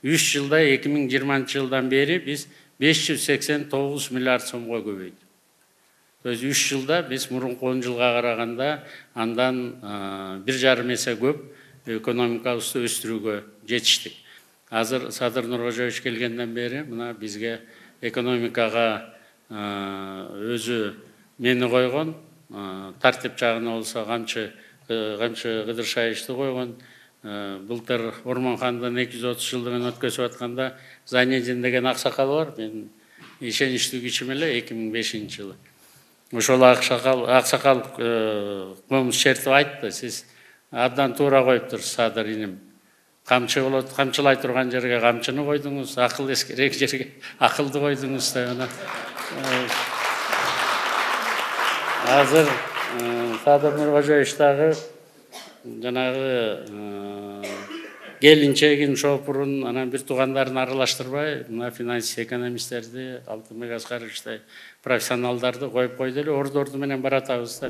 3 жылда 2020 жылдан бери биз 589 миллиард сомго көбөйдү. То есть 3 жылда биз мурунку 10 жылга караганда андан 1,5 эсе көп экономикабызды өстүрүүгө жетиштик. Азыр Садыр Нуркожоевич келгенден бери мына бизге экономикага өзү мени койгон, тартип жагына болсо камчы Кыдыршаевичти койгон. Былтыр Ормонхандын 230 жылдыгын өткөзүп атканда Занедин деген аксакал бар. Мен ишеничтүү кишим эле 2005 жылы. Ошол аксакал комуз чертип айтты, сиз абдан туура коюптур Садыр иним. Камчы болот, камчылай турган жерге камчыны койдуңуз, акыл эскерек жерге акылды койдуңуз деп. Азыр Садыр Нуркожоевич дагы жанагы келинчегин, шопурун, анан бир туугандарын аралаштырбай, мына финанс экономисттерди, Алтынбек Аскаровичтай профессионалдарды коюп койду эле, ордорду менен баратабыз да.